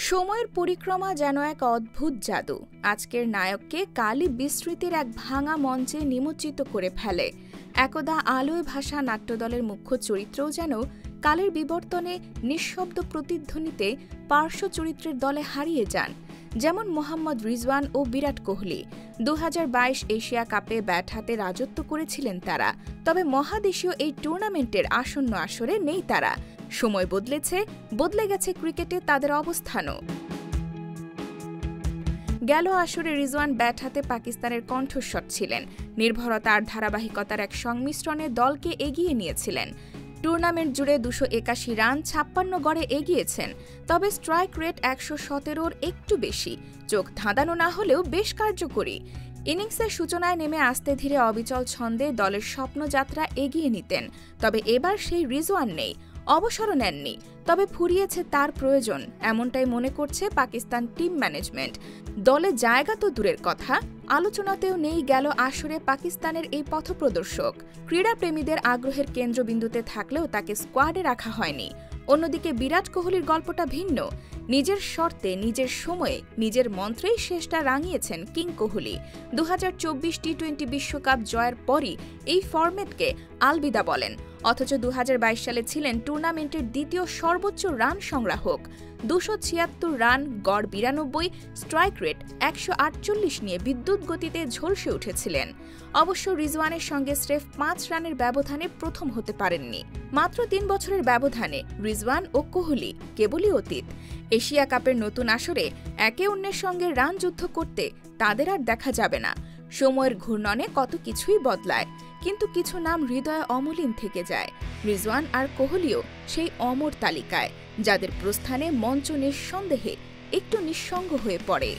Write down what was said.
সময়ের পরিক্রমা যেন এক অদ্ভুত জাদু। আজকের নায়ককে কালই বিস্মৃতির এক ভাঙা মঞ্চে নিমজ্জিত করে ফেলে। একদা আলোয় ভাসা নাট্যদলের মুখ্য চরিত্রও যেন কালের বিবর্তনে নিঃশব্দ প্রতিধ্বনিতে পার্শ্ব চরিত্রের দলে হারিয়ে যান। যেমন মোহাম্মদ রিজওয়ান ও বিরাট কোহলি 2022 এশিয়া কাপে ব্যাট হাতে রাজত্ব করেছিলেন তারা, তবে মহাদেশীয় এই টুর্নামেন্টের আসন্ন আসরে নেই তারা। সময় বদলেছে, বদলে গেছে ক্রিকেটে তাদের অবস্থানও। গেল আসরে রিজওয়ান ব্যাট হাতে পাকিস্তানের কণ্ঠস্বর ছিলেন। নির্ভরতা আর ধারাবাহিকতার এক সংমিশ্রণে দলকে এগিয়ে নিয়েছিলেন। টুর্নামেন্ট জুড়ে 281 রান 56 গড়ে এগিয়েছেন, তবে স্ট্রাইক রেট 117-র একটু বেশি। চোখ ধাঁধানো না হলেও বেশ কার্যকরী। ইনিংসের সূচনায় নেমে আস্তে ধীরে অবিচল ছন্দে দলের স্বপ্নযাত্রা এগিয়ে নিতেন। তবে এবার সেই রিজওয়ান নেই, অবসরও নেননি, তবে ফুরিয়েছে তার প্রয়োজন, এমনটাই মনে করছে পাকিস্তান টিম ম্যানেজমেন্ট। দলে জায়গা তো দূরের কথা, আলোচনাতেও নেই গেল আসরে পাকিস্তানের এই পথপ্রদর্শক। ক্রীড়াপ্রেমীদের আগ্রহের কেন্দ্রবিন্দুতে থাকলেও তাকে স্কোয়াডে রাখা হয়নি। অন্যদিকে বিরাট কোহলির গল্পটা ভিন্ন। নিজের শর্তে, নিজের সময়ে, নিজের মন্ত্রেই শেষটা রাঙিয়েছেন কিং কোহলি। 2024 টি-20 বিশ্বকাপ জয়ের পরই এই ফরম্যাটকে আলবিদা বলেন, অথচ 2022 সালে ছিলেন টুর্নামেন্টের দ্বিতীয় সর্বোচ্চ রান সংগ্রাহক। 276 রান, গড় 92, স্ট্রাইক রেট 148 নিয়ে বিদ্যুৎ গতিতে ঝলসে উঠেছিলেন। অবশ্য রিজওয়ানের সঙ্গে স্রেফ 5 রানের ব্যবধানে প্রথম হতে পারেননি। মাত্র 3 বছরের ব্যবধানে রিজওয়ান ও কোহলি কেবলই অতীত। এশিয়া কাপের নতুন আসরে একে অন্যের সঙ্গে রান যুদ্ধ করতে তাদের আর দেখা যাবে না। সময়ের ঘূর্ণনে কত কিছুই বদলায়, কিন্তু কিছু নাম হৃদয়ে অমলিন থেকে যায়। রিজওয়ান আর কোহলিও সেই অমর তালিকায়, যাদের প্রস্থানে মঞ্চ নিঃসন্দেহে একটু নিঃসঙ্গ হয়ে পড়ে।